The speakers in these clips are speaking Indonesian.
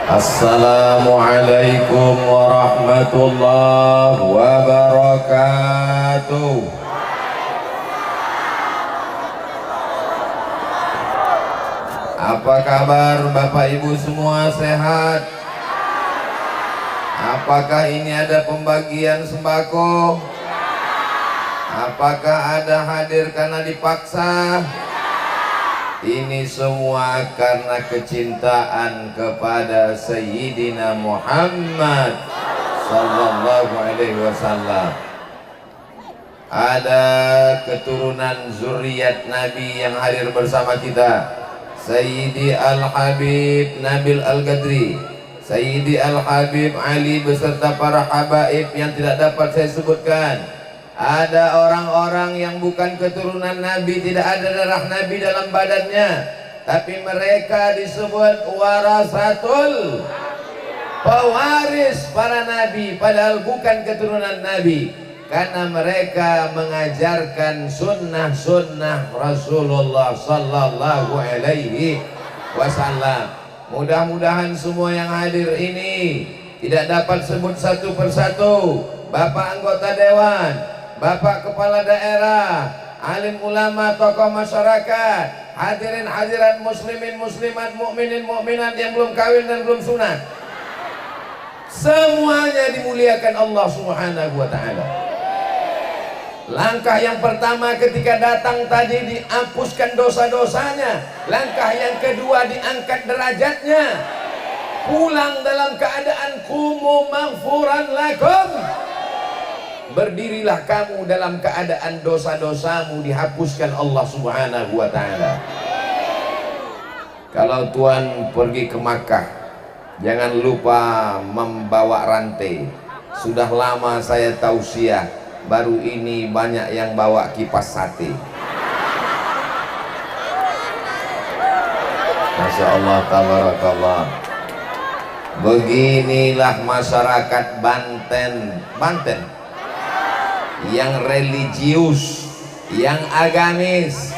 Assalamualaikum warahmatullahi wabarakatuh. Apa kabar Bapak Ibu semua, sehat? Apakah ini ada pembagian sembako? Apakah ada hadir karena dipaksa? Ini semua karena kecintaan kepada Sayyidina Muhammad sallallahu alaihi wasallam. Ada keturunan zuriat Nabi yang hadir bersama kita. Sayyidi Al-Habib Nabil Al-Qadri, Sayyidi Al-Habib Ali beserta para habaib yang tidak dapat saya sebutkan. Ada orang-orang yang bukan keturunan Nabi, tidak ada darah Nabi dalam badannya, tapi mereka disebut warasatul, pewaris para Nabi, padahal bukan keturunan Nabi, karena mereka mengajarkan sunnah-sunnah Rasulullah sallallahu alaihi wasallam. Mudah-mudahan semua yang hadir ini tidak dapat sebut satu persatu. Bapak anggota dewan, Bapak Kepala Daerah, alim ulama, tokoh masyarakat, hadirin hadirat, muslimin muslimat, mukminin mukminat yang belum kawin dan belum sunat, semuanya dimuliakan Allah Subhanahu wa ta'ala. Langkah yang pertama ketika datang tadi dihapuskan dosa-dosanya. Langkah yang kedua diangkat derajatnya. Pulang dalam keadaan kumu maghfuran lakum. Berdirilah kamu dalam keadaan dosa-dosamu dihapuskan Allah Subhanahu wa ta'ala. Kalau Tuhan pergi ke Makkah, jangan lupa membawa rantai. Sudah lama saya tausiah, baru ini banyak yang bawa kipas sate. Masya Allah, tabarakallah. Beginilah masyarakat Banten yang religius, yang agamis.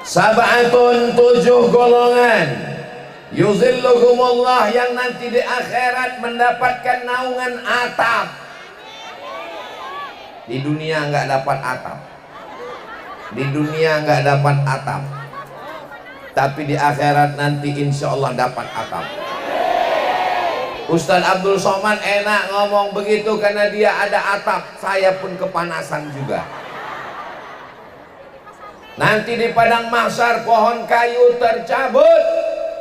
Sab'atun, 7 golongan, yuzilluhumullah, yang nanti di akhirat mendapatkan naungan atap. Di dunia nggak dapat atap, di dunia nggak dapat atap, tapi di akhirat nanti insya Allah dapat atap. Ustadz Abdul Somad enak ngomong begitu karena dia ada atap. Saya pun kepanasan juga. Nanti di padang mahsyar pohon kayu tercabut,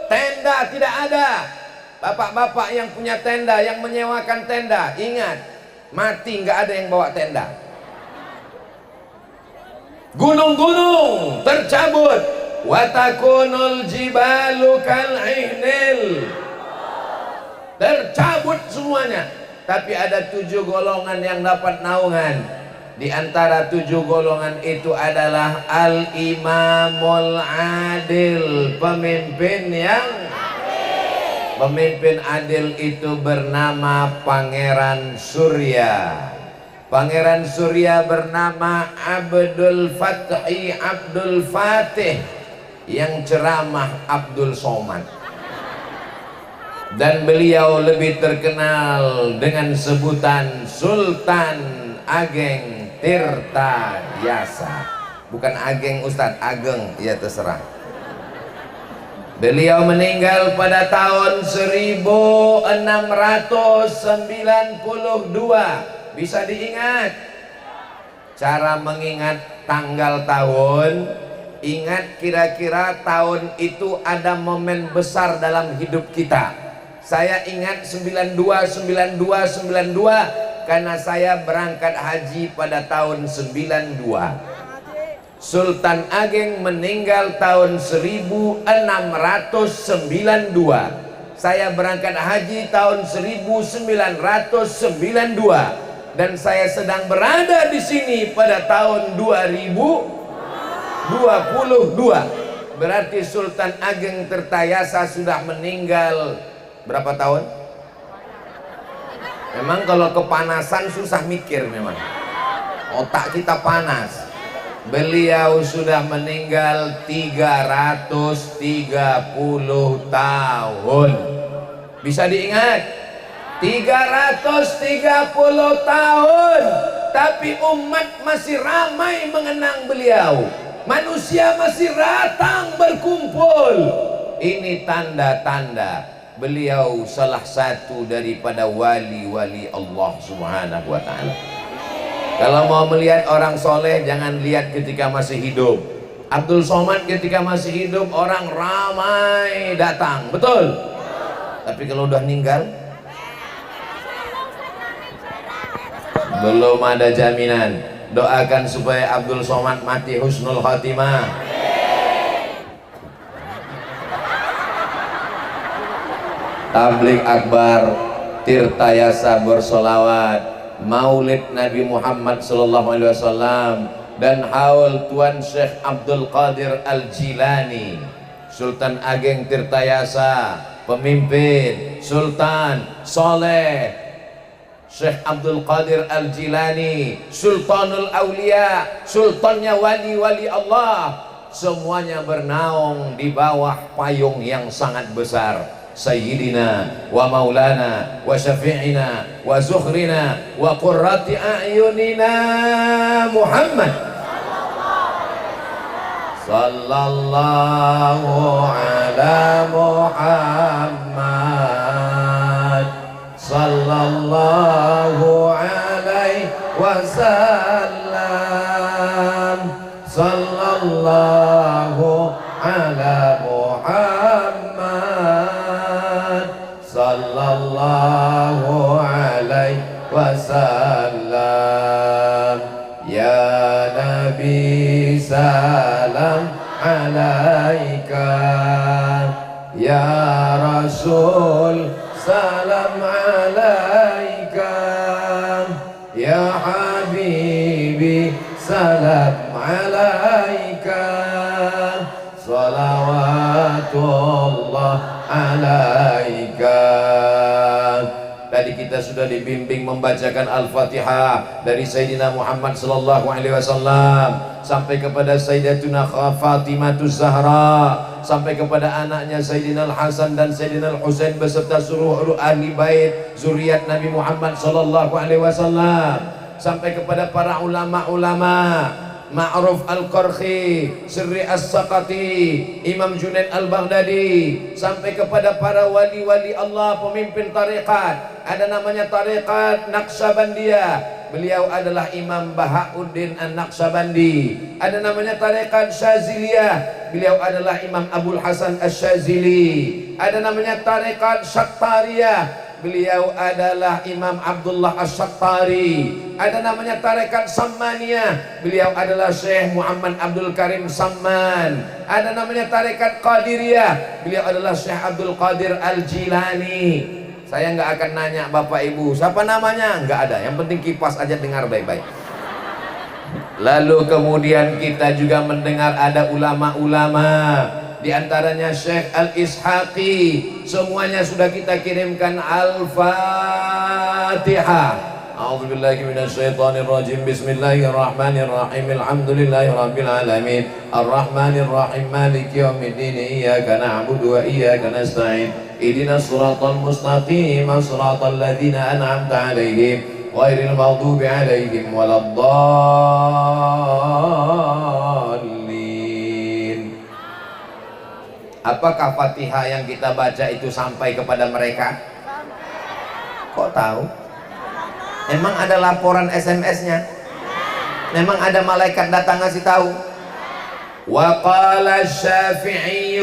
tenda tidak ada. Bapak-bapak yang punya tenda, yang menyewakan tenda, ingat, mati nggak ada yang bawa tenda. Gunung-gunung tercabut, watakunul jibalu kal'ihnil, tercabut semuanya. Tapi ada 7 golongan yang dapat naungan. Di antara 7 golongan itu adalah al-imamul adil, pemimpin yang adil. Pemimpin adil itu bernama Pangeran Surya. Pangeran Surya bernama Abdul Fatih, yang ceramah Abdul Somad. Dan beliau lebih terkenal dengan sebutan Sultan Ageng Tirta Yasa. Bukan Ageng Ustadz, Ageng, ya terserah. Beliau meninggal pada tahun 1692. Bisa diingat. Cara mengingat tanggal tahun, ingat kira-kira tahun itu ada momen besar dalam hidup kita. Saya ingat 92 karena saya berangkat haji pada tahun 92. Sultan Ageng meninggal tahun 1692. Saya berangkat haji tahun 1992 dan saya sedang berada di sini pada tahun 2022. Berarti Sultan Ageng Tirtayasa sudah meninggal berapa tahun? Memang kalau kepanasan susah mikir, memang otak kita panas. Beliau sudah meninggal 330 tahun. Bisa diingat? 330 tahun. Tapi umat masih ramai mengenang beliau. Manusia masih datang berkumpul. Ini tanda-tanda beliau salah satu daripada wali-wali Allah Subhanahu wa ta'ala. Kalau mau melihat orang soleh, jangan lihat ketika masih hidup. Abdul Somad ketika masih hidup orang ramai datang, betul? Tapi kalau udah meninggal, belum ada jaminan. Doakan supaya Abdul Somad mati husnul khatimah. Tablik akbar, tirtayasa bersolawat, Maulid Nabi Muhammad sallallahu alaihi wasallam, dan haul Tuan Syekh Abdul Qadir Al-Jilani, Sultan Ageng Tirtayasa, pemimpin Sultan Soleh Syekh Abdul Qadir Al-Jilani, Sultanul Aulia, sultannya wali-wali Allah, semuanya bernaung di bawah payung yang sangat besar. Sayyidina wa maulana wa syafi'ina wa zukhrina wa qurrati a'yunina Muhammad sallallahu ala Muhammad sallallahu alaihi wasallam sallallahu ala Muhammad sallallahu alaihi wasallam. Ya Nabi salam alaika, ya Rasul salam alaika, ya Habibi salam alaika, salawatullah alaika. Tadi kita sudah dibimbing membacakan Al-Fatihah dari Sayyidina Muhammad sallallahu alaihi wasallam sampai kepada Sayyidatuna Fatimahuz Zahra, sampai kepada anaknya Sayyidina Al-Hasan dan Sayyidina Al-Husain beserta seluruh ahli bait zuriat Nabi Muhammad sallallahu alaihi wasallam, sampai kepada para ulama-ulama Ma'ruf Al-Qarhi, Sirri As-Saqati, Imam Junaid Al-Baghdadi, sampai kepada para wali-wali Allah, pemimpin tarekat. Ada namanya tarekat Naqsabandiyah, beliau adalah Imam Bahauddin An-Naqsabandi. Ada namanya tarekat Syaziliyah, beliau adalah Imam Abul Hasan Asy-Syazili. Ada namanya tarekat Syattariyah, beliau adalah Imam Abdullah Asy-Syattari. Ada namanya tarekat Sammaniyah, beliau adalah Syekh Muhammad Abdul Karim Samman. Ada namanya tarekat Qadiriyah, beliau adalah Syekh Abdul Qadir Al-Jilani. Saya nggak akan nanya Bapak Ibu siapa namanya, nggak ada, yang penting kipas aja, dengar baik-baik. Lalu kemudian kita juga mendengar ada ulama-ulama, di antaranya Syekh Al-Ishaqi. Semuanya sudah kita kirimkan Al-Fatihah. A'udzubillahi minasyaitonir rajim. Bismillahirrahmanirrahim. Alhamdulillahirabbil alamin. Arrahmanir rahim. Maliki yaumiddin. Iyyaka na'budu wa iyyaka nasta'in. Ihdinas siratal mustaqim. Shiratal ladzina an'amta 'alaihim ghairil maghdubi 'alaihim waladdallin. Apakah Fatihah yang kita baca itu sampai kepada mereka? Kok tahu? Emang ada laporan SMS-nya? Memang ada malaikat datang ngasih tahu? Wa qala Syafi'i,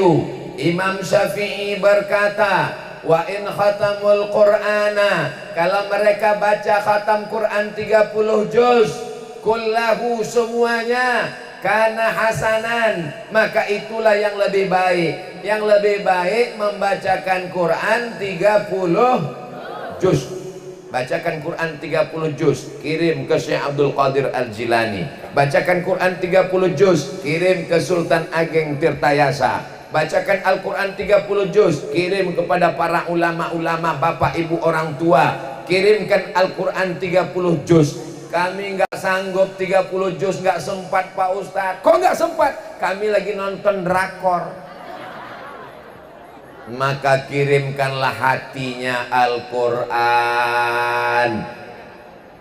Imam Syafi'i berkata, wa in khatamul Qur'ana, kalau mereka baca khatam Quran 30 juz, kullahu semuanya, karena hasanan, maka itulah yang lebih baik. Yang lebih baik membacakan Quran 30 juz. Bacakan Quran 30 juz, kirim ke Syekh Abdul Qadir Al-Jilani. Bacakan Quran 30 juz, kirim ke Sultan Ageng Tirtayasa. Bacakan Al-Quran 30 juz, kirim kepada para ulama-ulama, bapak ibu orang tua. Kirimkan Al-Quran 30 juz Kami nggak sanggup 30 juz, nggak sempat Pak Ustadz. Kok nggak sempat? Kami lagi nonton drakor. Maka kirimkanlah hatinya Al-Quran.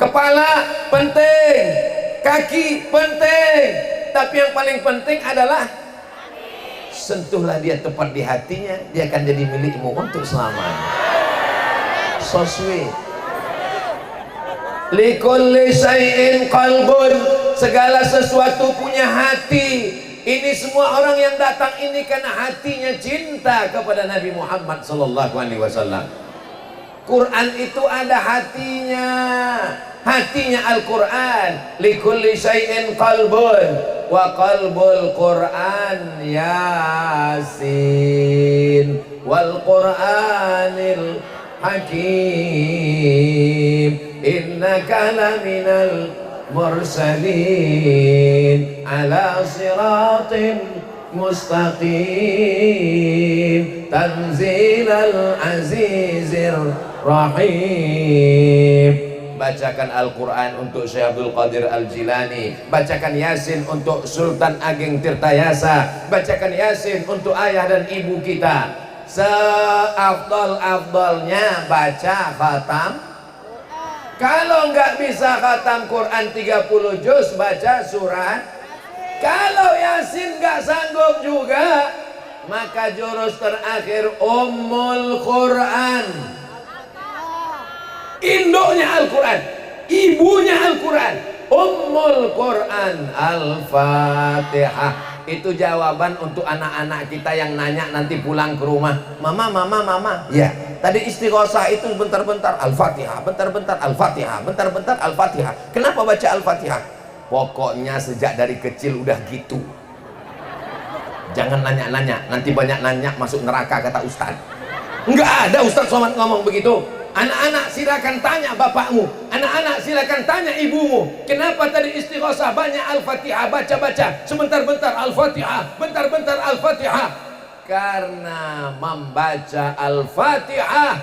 Kepala penting, kaki penting, tapi yang paling penting adalah sentuhlah dia tepat di hatinya, dia akan jadi milikmu untuk selamanya. So sweet. Likulli syai'in qalbun, segala sesuatu punya hati. Ini semua orang yang datang ini karena hatinya cinta kepada Nabi Muhammad sallallahu alaihi wasallam. Quran itu ada hatinya, hatinya Al-Quran. Likulli syai'in qalbun wa qalbul Quran Yasin wal Quranil Hakim innaka laminal mursalin ala siratim mustaqim tanzilal azizir rahim. Bacakan Al-Quran untuk Syekh Abdul Qadir Al-Jilani, bacakan Yasin untuk Sultan Ageng Tirtayasa, bacakan Yasin untuk ayah dan ibu kita. Seafdal-afdalnya baca khatam. Kalau nggak bisa khatam Quran 30 juz, baca surat. Kalau Yasin nggak sanggup juga, maka jurus terakhir Ummul Quran. Induknya Al-Quran, ibunya Al-Quran, Ummul Quran Al-Fatihah. Itu jawaban untuk anak-anak kita yang nanya nanti pulang ke rumah, mama, ya tadi istighosah itu bentar-bentar Al-Fatihah, bentar-bentar Al-Fatihah, bentar-bentar Al-Fatihah. Kenapa baca Al-Fatihah? Pokoknya sejak dari kecil udah gitu. Jangan nanya-nanya, nanti banyak nanya masuk neraka kata Ustaz. Enggak ada Ustaz Somad ngomong begitu. Anak-anak silakan tanya bapakmu, anak-anak silakan tanya ibumu, kenapa tadi istighosah banyak Al-Fatihah, baca-baca sebentar-bentar Al-Fatihah, bentar-bentar Al-Fatihah. Karena membaca Al-Fatihah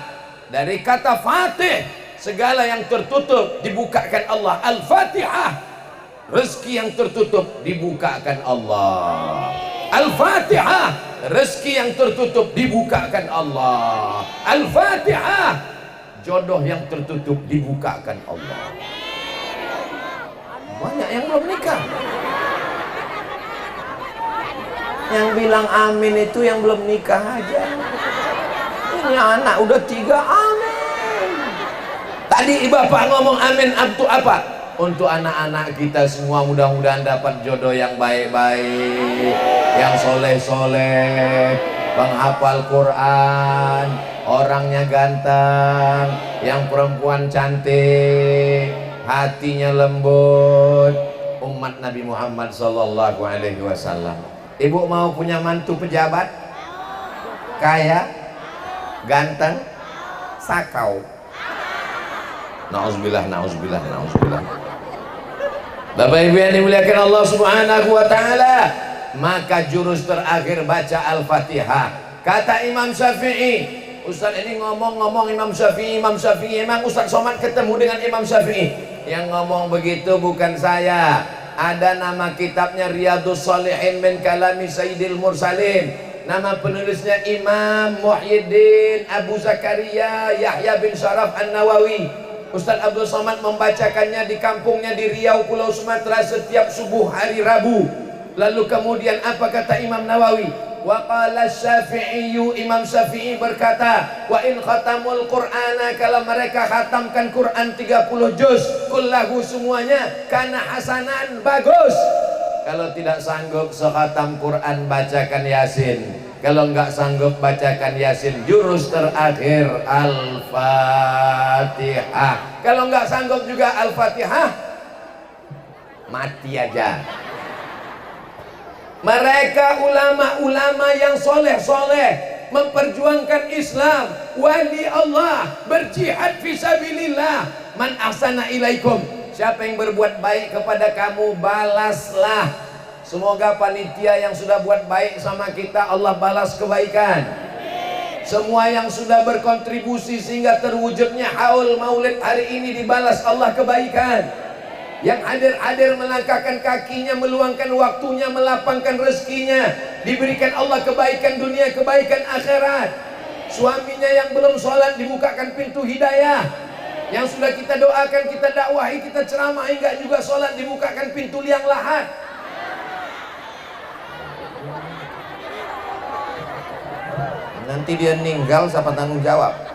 dari kata Fatih, segala yang tertutup dibukakan Allah. Al-Fatihah, rezeki yang tertutup dibukakan Allah. Al-Fatihah, rezeki yang tertutup dibukakan Allah. Al-Fatihah, jodoh yang tertutup dibukakan Allah. Banyak yang belum nikah. Yang bilang amin itu yang belum nikah aja. Ini anak udah 3 amin. Tadi bapak ngomong amin untuk apa? Untuk anak-anak kita semua mudah-mudahan dapat jodoh yang baik-baik, yang soleh-soleh, penghafal Quran, orangnya ganteng, yang perempuan cantik, hatinya lembut, umat Nabi Muhammad sallallahu alaihi wasallam. Ibu mau punya mantu pejabat? Kaya? Ganteng? Sakau? Nauzubillah, nauzubillah, nauzubillah. Bapak Ibu yang dimuliakan Allah Subhanahu wa taala, maka jurus terakhir baca Al-Fatihah. Kata Imam Syafi'i, Ustaz ini ngomong-ngomong Imam Syafi'i, emang Ustaz Somad ketemu dengan Imam Syafi'i? Yang ngomong begitu bukan saya. Ada nama kitabnya Riyadhus Shalihin min Kalami Sayyidil Mursalin. Nama penulisnya Imam Muhyiddin Abu Zakaria Yahya bin Syaraf An-Nawawi. Ustaz Abdul Somad membacakannya di kampungnya di Riau, Pulau Sumatera setiap subuh hari Rabu. Lalu kemudian apa kata Imam Nawawi? Wa qala Syafi'iyyu, Imam Syafi'i berkata, wa in khatamul Qur'ana, kalau mereka khatamkan Quran 30 juz kullahu semuanya, kana hasanan, bagus. Kalau tidak sanggup sekhatam Quran, bacakan Yasin. Kalau enggak sanggup bacakan Yasin, jurus terakhir Al-Fatihah. Kalau enggak sanggup juga Al-Fatihah, mati aja. Mereka ulama-ulama yang soleh-soleh, memperjuangkan Islam, wali Allah, berjihad fisabilillah. Man ahsana ilaikum, siapa yang berbuat baik kepada kamu, balaslah. Semoga panitia yang sudah buat baik sama kita, Allah balas kebaikan. Semua yang sudah berkontribusi sehingga terwujudnya haul maulid hari ini, dibalas Allah kebaikan. Yang hadir-hadir melangkahkan kakinya, meluangkan waktunya, melapangkan rezekinya, diberikan Allah kebaikan dunia, kebaikan akhirat. Suaminya yang belum sholat dibukakan pintu hidayah. Yang sudah kita doakan, kita dakwahi, kita ceramahi enggak juga sholat, dibukakan pintu liang lahat. Nanti dia ninggal siapa tanggung jawab?